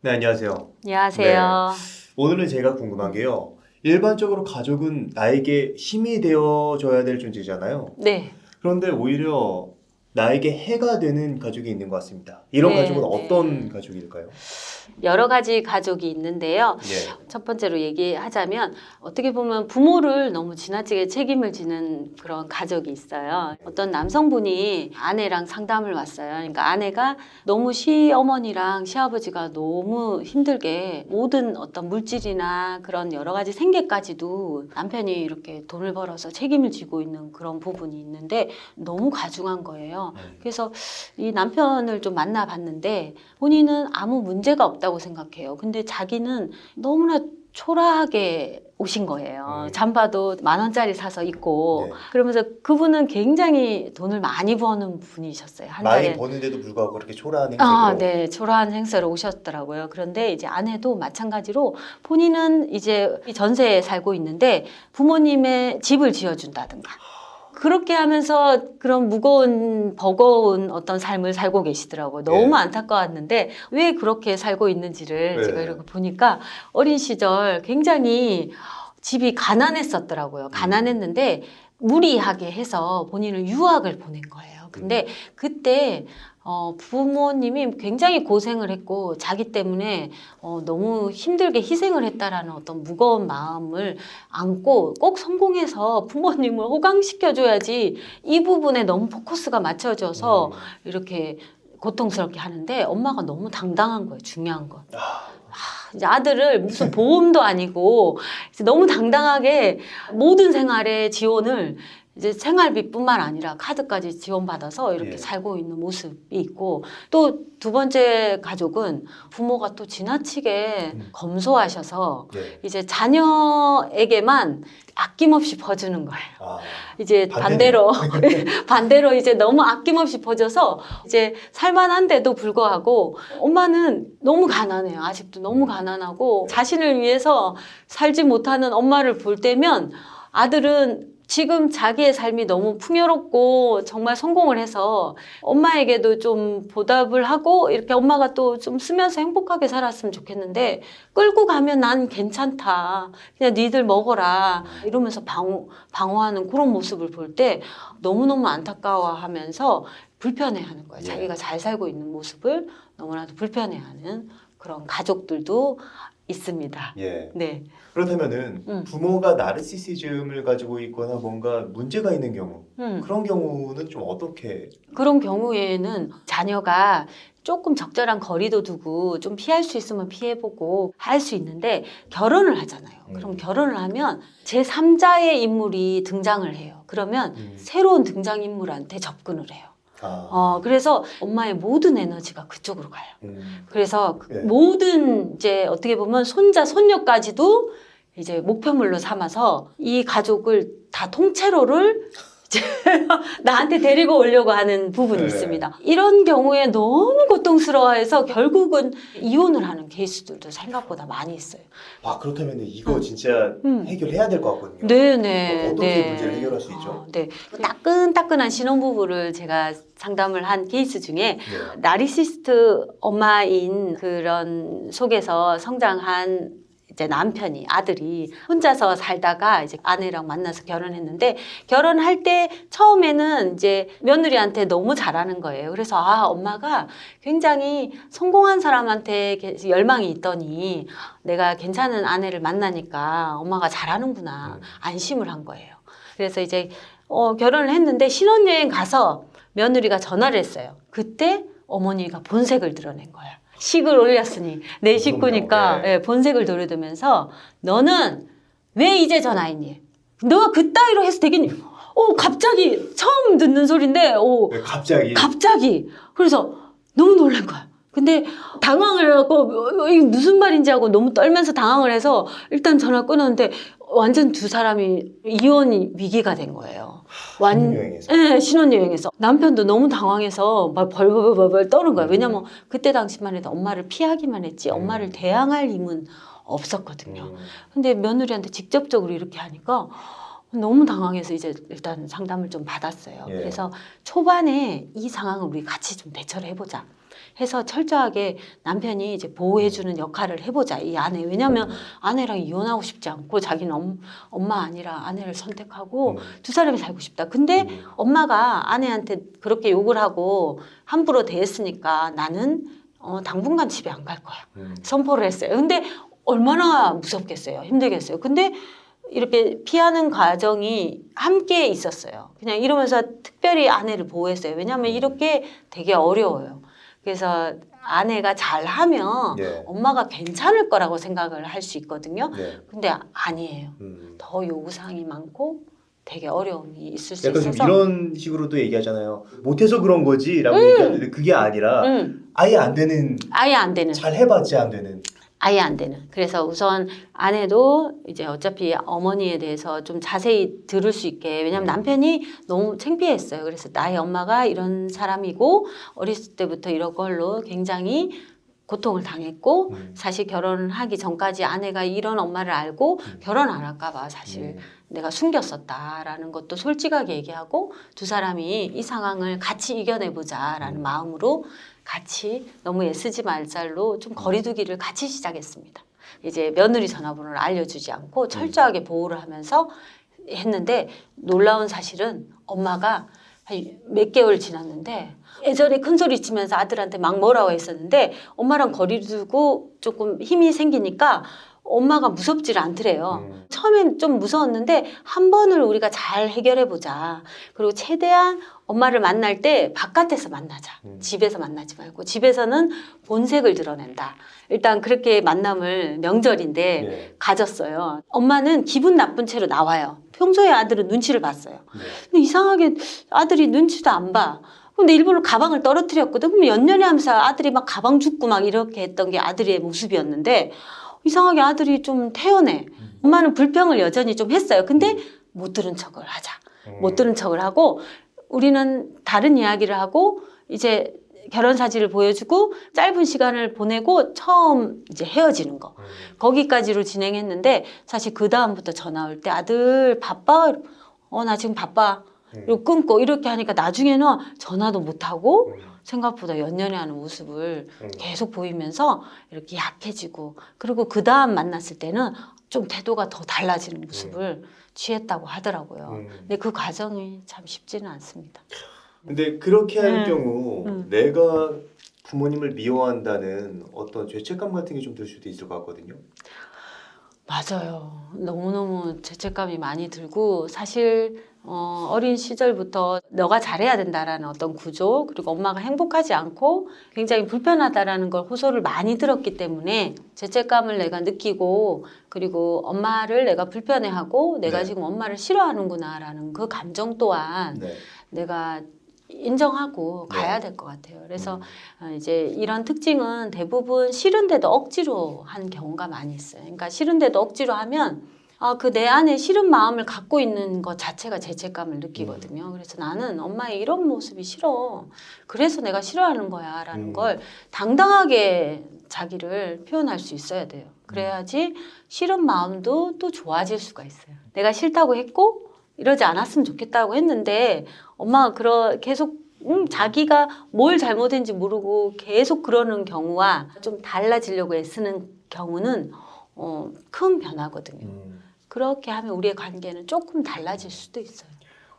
네, 안녕하세요. 안녕하세요. 오늘은 제가 궁금한 게요. 일반적으로 가족은 나에게 힘이 되어줘야 될 존재잖아요. 네. 그런데 오히려 나에게 해가 되는 가족이 있는 것 같습니다. 이런 가족은 어떤 가족일까요? 여러 가지 가족이 있는데요. 예. 첫 번째로 얘기하자면 어떻게 보면 부모를 너무 지나치게 책임을 지는 그런 가족이 있어요. 어떤 남성분이 아내랑 상담을 왔어요. 그러니까 아내가 너무 시어머니랑 시아버지가 너무 힘들게 모든 어떤 물질이나 그런 여러 가지 생계까지도 남편이 이렇게 돈을 벌어서 책임을 지고 있는 그런 부분이 있는데 너무 과중한 거예요. 그래서 이 남편을 좀 만나봤는데 본인은 아무 문제가 없다고 생각해요. 근데 자기는 너무나 초라하게 오신 거예요. 잠바도 10,000원짜리 사서 입고. 네. 그러면서 그분은 굉장히 돈을 많이 버는 분이셨어요. 한 많이 달에. 버는데도 불구하고 그렇게 초라한 행색으로. 네. 초라한 행세로 오셨더라고요. 그런데 이제 아내도 마찬가지로 본인은 이제 전세에 살고 있는데 부모님의 집을 지어준다든가. 그렇게 하면서 그런 무거운 버거운 어떤 삶을 살고 계시더라고요. 너무 예. 안타까웠는데 왜 그렇게 살고 있는지를 네. 제가 이렇게 보니까 어린 시절 굉장히 집이 가난했었더라고요. 가난했는데 무리하게 해서 본인을 유학을 보낸 거예요. 근데 그때 부모님이 굉장히 고생을 했고 자기 때문에 너무 힘들게 희생을 했다라는 어떤 무거운 마음을 안고 꼭 성공해서 부모님을 호강시켜줘야지 이 부분에 너무 포커스가 맞춰져서 이렇게 고통스럽게 하는데 엄마가 너무 당당한 거예요. 중요한 건. 이제 아들을 무슨 보험도 아니고 이제 너무 당당하게 모든 생활에 지원을 이제 생활비뿐만 아니라 카드까지 지원받아서 이렇게 예. 살고 있는 모습이 있고 또 두 번째 가족은 부모가 또 지나치게 검소하셔서 예. 이제 자녀에게만 아낌없이 퍼주는 거예요. 아, 이제 반대네요. 반대로 이제 너무 아낌없이 퍼져서 이제 살만한데도 불구하고 엄마는 너무 가난해요. 아직도 너무 가난하고 자신을 위해서 살지 못하는 엄마를 볼 때면 아들은 지금 자기의 삶이 너무 풍요롭고 정말 성공을 해서 엄마에게도 좀 보답을 하고 이렇게 엄마가 또 좀 쓰면서 행복하게 살았으면 좋겠는데 끌고 가면 난 괜찮다. 그냥 니들 먹어라. 이러면서 방어하는 그런 모습을 볼 때 너무너무 안타까워하면서 불편해하는 거예요. 예. 자기가 잘 살고 있는 모습을 너무나도 불편해하는 그런 가족들도 있습니다. 예. 네. 그렇다면은 부모가 나르시시즘을 가지고 있거나 뭔가 문제가 있는 경우 그런 경우는 좀 어떻게? 그런 경우에는 자녀가 조금 적절한 거리도 두고 좀 피할 수 있으면 피해보고 할 수 있는데 결혼을 하잖아요. 그럼 결혼을 하면 제3자의 인물이 등장을 해요. 그러면 새로운 등장인물한테 접근을 해요. 그래서 엄마의 모든 에너지가 그쪽으로 가요. 그래서 네. 모든 이제 어떻게 보면 손자, 손녀까지도 이제 목표물로 삼아서 이 가족을 다 통째로를 이제 나한테 데리고 오려고 하는 부분이 네. 있습니다. 이런 경우에 너무 고통스러워해서 결국은 이혼을 하는 케이스들도 생각보다 많이 있어요. 와, 그렇다면 이거 진짜 해결해야 될 것 같거든요. 네네. 어떻게 문제를 해결할 수 있죠? 네. 따끈따끈한 신혼부부를 제가 상담을 한 케이스 중에 네. 나리시스트 엄마인 그런 속에서 성장한 이제 남편이 아들이 혼자서 살다가 이제 아내랑 만나서 결혼했는데 결혼할 때 처음에는 이제 며느리한테 너무 잘하는 거예요. 그래서 엄마가 굉장히 성공한 사람한테 열망이 있더니 내가 괜찮은 아내를 만나니까 엄마가 잘하는구나 안심을 한 거예요. 그래서 이제 결혼을 했는데 신혼여행 가서 며느리가 전화를 했어요. 그때 어머니가 본색을 드러낸 거예요. 식을 올렸으니 내 식구니까 네. 본색을 들여두면서 너는 왜 이제 전화했니? 너가 그따위로 해서 되겠니? 갑자기 처음 듣는 소리인데 왜 갑자기? 갑자기 그래서 너무 놀란 거야. 근데 당황을 해갖고 이게 무슨 말인지 하고 너무 떨면서 당황을 해서 일단 전화 끊었는데 완전 두 사람이 이혼 위기가 된 거예요. 신혼여행에서? 네, 신혼여행에서. 남편도 너무 당황해서 막 벌벌벌벌 떠는 거야. 왜냐면 그때 당시만 해도 엄마를 피하기만 했지 엄마를 대항할 힘은 없었거든요. 근데 며느리한테 직접적으로 이렇게 하니까 너무 당황해서 이제 일단 상담을 좀 받았어요. 예. 그래서 초반에 이 상황을 우리 같이 좀 대처를 해보자. 해서 철저하게 남편이 이제 보호해주는 역할을 해보자, 이 아내. 왜냐면 아내랑 이혼하고 싶지 않고 자기는 엄마 아니라 아내를 선택하고 두 사람이 살고 싶다. 근데 엄마가 아내한테 그렇게 욕을 하고 함부로 대했으니까 나는 당분간 집에 안 갈 거야. 선포를 했어요. 근데 얼마나 무섭겠어요. 힘들겠어요. 근데 이렇게 피하는 과정이 함께 있었어요. 그냥 이러면서 특별히 아내를 보호했어요. 왜냐하면 이렇게 되게 어려워요. 그래서 아내가 잘하면 네. 엄마가 괜찮을 거라고 생각을 할 수 있거든요. 네. 근데 아니에요. 더 요구사항이 많고 되게 어려움이 있을 수 약간 좀 있어서 이런 식으로도 얘기하잖아요. 못해서 그런 거지라고 얘기하는데 그게 아니라 아예 안 되는, 아예 안 되는. 잘 해봤지 안 되는. 아예 안 되는. 그래서 우선 아내도 이제 어차피 어머니에 대해서 좀 자세히 들을 수 있게. 왜냐면 남편이 너무 창피했어요. 그래서 나의 엄마가 이런 사람이고 어렸을 때부터 이런 걸로 굉장히 고통을 당했고 사실 결혼을 하기 전까지 아내가 이런 엄마를 알고 결혼 안 할까 봐 사실 내가 숨겼었다라는 것도 솔직하게 얘기하고 두 사람이 이 상황을 같이 이겨내보자라는 마음으로 같이 너무 애쓰지 말자로 좀 거리두기를 같이 시작했습니다. 이제 며느리 전화번호를 알려주지 않고 철저하게 보호를 하면서 했는데 놀라운 사실은 엄마가 한 몇 개월 지났는데 예전에 큰 소리 치면서 아들한테 막 뭐라고 했었는데 엄마랑 거리를 두고 조금 힘이 생기니까 엄마가 무섭지를 않더래요. 처음엔 좀 무서웠는데 한 번을 우리가 잘 해결해보자. 그리고 최대한 엄마를 만날 때 바깥에서 만나자. 집에서 만나지 말고 집에서는 본색을 드러낸다. 일단 그렇게 만남을 명절인데 네. 가졌어요. 엄마는 기분 나쁜 채로 나와요. 평소에 아들은 눈치를 봤어요. 네. 근데 이상하게 아들이 눈치도 안 봐. 근데 일부러 가방을 떨어뜨렸거든. 그럼 연년에 하면서 아들이 막 가방 줍고 막 이렇게 했던 게 아들의 모습이었는데 이상하게 아들이 좀 태연해. 엄마는 불평을 여전히 좀 했어요. 근데 못 들은 척을 하자. 못 들은 척을 하고 우리는 다른 이야기를 하고 이제 결혼 사진을 보여주고 짧은 시간을 보내고 처음 이제 헤어지는 거. 거기까지로 진행했는데 사실 그 다음부터 전화 올 때 아들 바빠? 나 지금 바빠. 그리고 끊고 이렇게 하니까 나중에는 전화도 못하고 생각보다 연연해하는 모습을 계속 보이면서 이렇게 약해지고 그리고 그 다음 만났을 때는 좀 태도가 더 달라지는 모습을 취했다고 하더라고요. 근데 그 과정이 참 쉽지는 않습니다. 근데 그렇게 할 경우 내가 부모님을 미워한다는 어떤 죄책감 같은 게 좀 들 수도 있을 것 같거든요. 맞아요. 너무너무 죄책감이 많이 들고 사실 어린 시절부터 너가 잘해야 된다라는 어떤 구조 그리고 엄마가 행복하지 않고 굉장히 불편하다라는 걸 호소를 많이 들었기 때문에 죄책감을 내가 느끼고 그리고 엄마를 내가 불편해하고 내가 네. 지금 엄마를 싫어하는구나라는 그 감정 또한 네. 내가 인정하고 네. 가야 될 것 같아요. 그래서 이제 이런 특징은 대부분 싫은데도 억지로 한 경우가 많이 있어요. 그러니까 싫은데도 억지로 하면 그 내 안에 싫은 마음을 갖고 있는 것 자체가 죄책감을 느끼거든요. 그래서 나는 엄마의 이런 모습이 싫어. 그래서 내가 싫어하는 거야. 라는 걸 당당하게 자기를 표현할 수 있어야 돼요. 그래야지 싫은 마음도 또 좋아질 수가 있어요. 내가 싫다고 했고 이러지 않았으면 좋겠다고 했는데 엄마가 계속 자기가 뭘 잘못했는지 모르고 계속 그러는 경우와 좀 달라지려고 애쓰는 경우는 큰 변화거든요. 그렇게 하면 우리의 관계는 조금 달라질 수도 있어요.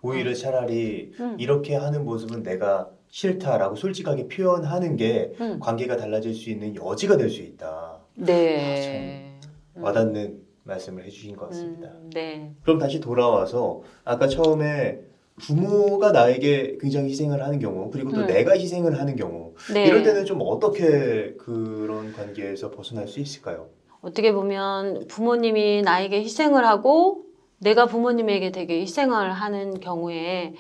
오히려 차라리 이렇게 하는 모습은 내가 싫다라고 솔직하게 표현하는 게 관계가 달라질 수 있는 여지가 될 수 있다. 네. 와닿는 말씀을 해주신 것 같습니다. 네. 그럼 다시 돌아와서 아까 처음에 부모가 나에게 굉장히 희생을 하는 경우 그리고 또 내가 희생을 하는 경우 네. 이럴 때는 좀 어떻게 그런 관계에서 벗어날 수 있을까요? 어떻게 보면 부모님이 나에게 희생을 하고 내가 부모님에게 되게 희생을 하는 경우에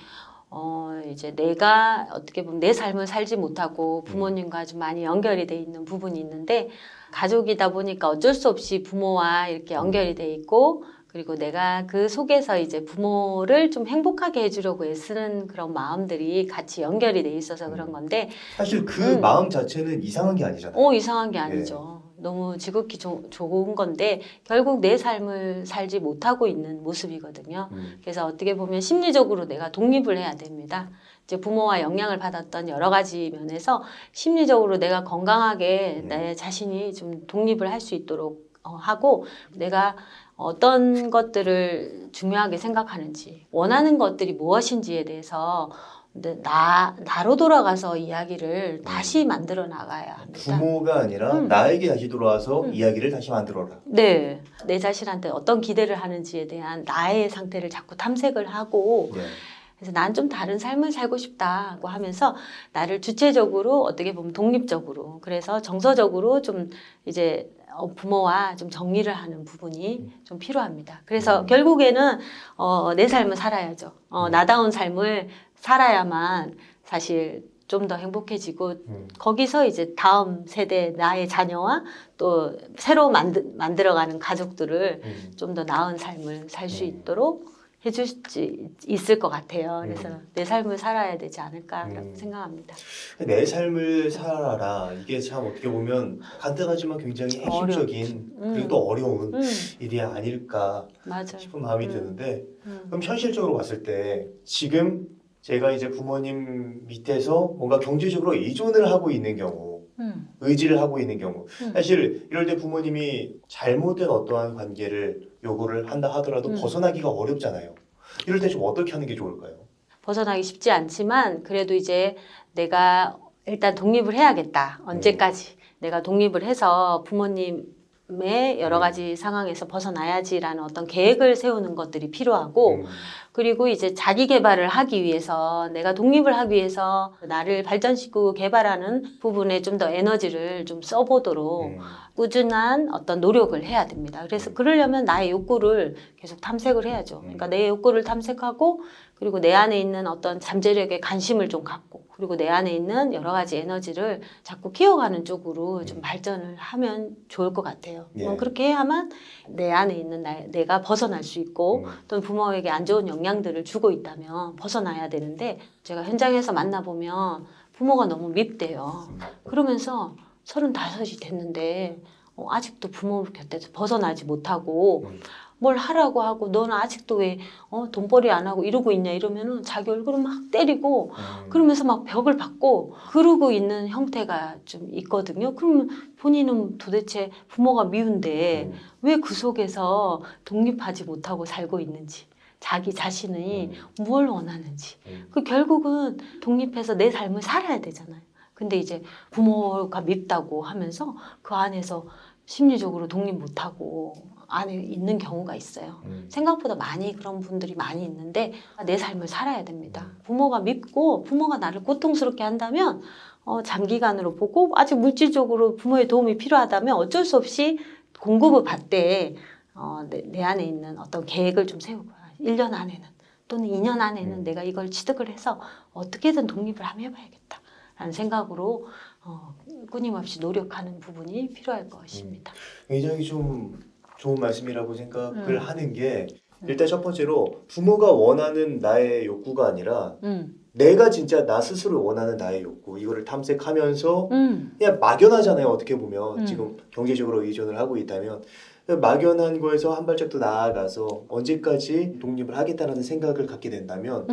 이제 내가 어떻게 보면 내 삶을 살지 못하고 부모님과 아주 많이 연결이 돼 있는 부분이 있는데 가족이다 보니까 어쩔 수 없이 부모와 이렇게 연결이 돼 있고 그리고 내가 그 속에서 이제 부모를 좀 행복하게 해주려고 애쓰는 그런 마음들이 같이 연결이 돼 있어서 그런 건데 사실 그 마음 자체는 이상한 게 아니잖아요. 이상한 게 아니죠. 너무 지극히 좋은 건데 결국 내 삶을 살지 못하고 있는 모습이거든요. 그래서 어떻게 보면 심리적으로 내가 독립을 해야 됩니다. 이제 부모와 영향을 받았던 여러 가지 면에서 심리적으로 내가 건강하게 내 자신이 좀 독립을 할 수 있도록 하고 내가 어떤 것들을 중요하게 생각하는지 원하는 것들이 무엇인지에 대해서 나로 돌아가서 이야기를 다시 만들어 나가야 합니다. 부모가 아니라 나에게 다시 돌아와서 이야기를 다시 만들어라. 네, 내 자신한테 어떤 기대를 하는지에 대한 나의 상태를 자꾸 탐색을 하고 네. 그래서 난 좀 다른 삶을 살고 싶다고 하면서 나를 주체적으로 어떻게 보면 독립적으로 그래서 정서적으로 좀 이제 부모와 좀 정리를 하는 부분이 좀 필요합니다. 그래서 결국에는 내 삶을 살아야죠. 나다운 삶을 살아야만 사실 좀 더 행복해지고 거기서 이제 다음 세대 나의 자녀와 또 새로 만들어가는 가족들을 좀 더 나은 삶을 살 수 있도록 해줄 수 있을 것 같아요. 그래서 내 삶을 살아야 되지 않을까라고 생각합니다. 내 삶을 살아라. 이게 참 어떻게 보면 간단하지만 굉장히 핵심적인 그리고 또 어려운 일이 아닐까 맞아요. 싶은 마음이 드는데 그럼 현실적으로 봤을 때 지금 제가 이제 부모님 밑에서 뭔가 경제적으로 의존을 하고 있는 경우 의지를 하고 있는 경우 사실 이럴 때 부모님이 잘못된 어떠한 관계를 요구를 한다 하더라도 벗어나기가 어렵잖아요. 이럴 때 좀 어떻게 하는 게 좋을까요? 벗어나기 쉽지 않지만 그래도 이제 내가 일단 독립을 해야겠다. 언제까지 내가 독립을 해서 부모님의 여러 가지 상황에서 벗어나야지라는 어떤 계획을 세우는 것들이 필요하고 그리고 이제 자기 개발을 하기 위해서 내가 독립을 하기 위해서 나를 발전시키고 개발하는 부분에 좀 더 에너지를 좀 써보도록 꾸준한 어떤 노력을 해야 됩니다. 그래서 그러려면 나의 욕구를 계속 탐색을 해야죠. 그러니까 내 욕구를 탐색하고 그리고 내 안에 있는 어떤 잠재력에 관심을 좀 갖고 그리고 내 안에 있는 여러 가지 에너지를 자꾸 키워가는 쪽으로 좀 발전을 하면 좋을 것 같아요. 그렇게 해야만 내 안에 있는 내가 벗어날 수 있고 또는 부모에게 안 좋은 영향들을 주고 있다면 벗어나야 되는데 제가 현장에서 만나보면 부모가 너무 밉대요. 그러면서 35이 됐는데 아직도 부모 곁에서 벗어나지 못하고 뭘 하라고 하고 너는 아직도 왜 돈벌이 안 하고 이러고 있냐 이러면은 자기 얼굴을 막 때리고 그러면서 막 벽을 받고 그러고 있는 형태가 좀 있거든요. 그러면 본인은 도대체 부모가 미운데 왜 그 속에서 독립하지 못하고 살고 있는지 자기 자신이 뭘 원하는지 그 결국은 독립해서 내 삶을 살아야 되잖아요. 근데 이제 부모가 밉다고 하면서 그 안에서 심리적으로 독립 못하고 안에 있는 경우가 있어요. 생각보다 많이 그런 분들이 많이 있는데 내 삶을 살아야 됩니다. 부모가 밉고 부모가 나를 고통스럽게 한다면 장기간으로 보고 아직 물질적으로 부모의 도움이 필요하다면 어쩔 수 없이 공급을 받되 내 안에 있는 어떤 계획을 좀 세우고 1년 안에는 또는 2년 안에는 내가 이걸 취득을 해서 어떻게든 독립을 한번 해봐야겠다 라는 생각으로 끊임없이 노력하는 부분이 필요할 것입니다. 굉장히 좀 좋은 말씀이라고 생각을 하는 게 일단 첫 번째로 부모가 원하는 나의 욕구가 아니라 내가 진짜 나 스스로 원하는 나의 욕구 이거를 탐색하면서 그냥 막연하잖아요. 어떻게 보면 지금 경제적으로 의존을 하고 있다면 막연한 거에서 한 발짝 더 나아가서 언제까지 독립을 하겠다라는 생각을 갖게 된다면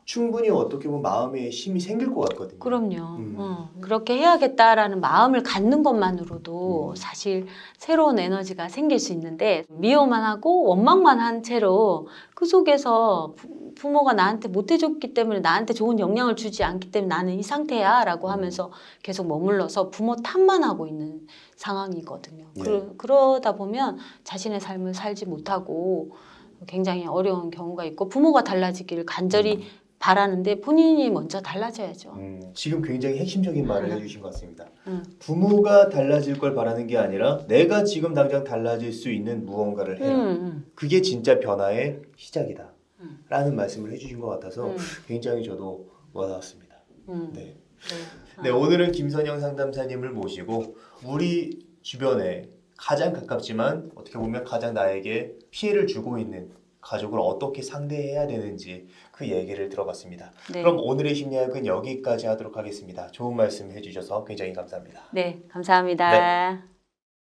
충분히 어떻게 보면 마음에 힘이 생길 것 같거든요. 그럼요. 그렇게 해야겠다라는 마음을 갖는 것만으로도 사실 새로운 에너지가 생길 수 있는데 미워만 하고 원망만 한 채로 그 속에서 부모가 나한테 못해줬기 때문에 나한테 좋은 영향을 주지 않기 때문에 나는 이 상태야 라고 하면서 계속 머물러서 부모 탓만 하고 있는 상황이거든요. 그러다 보면 자신의 삶을 살지 못하고 굉장히 어려운 경우가 있고 부모가 달라지기를 간절히 바라는데 본인이 먼저 달라져야죠. 지금 굉장히 핵심적인 말을 해주신 것 같습니다. 부모가 달라질 걸 바라는 게 아니라 내가 지금 당장 달라질 수 있는 무언가를 해라. 그게 진짜 변화의 시작이다. 라는 말씀을 해주신 것 같아서 굉장히 저도 와닿았습니다. 네. 네, 오늘은 김선영 상담사님을 모시고 우리 주변에 가장 가깝지만 어떻게 보면 가장 나에게 피해를 주고 있는 가족을 어떻게 상대해야 되는지 그 얘기를 들어봤습니다. 네. 그럼 오늘의 심리학은 여기까지 하도록 하겠습니다. 좋은 말씀 해주셔서 굉장히 감사합니다. 네, 감사합니다. 네.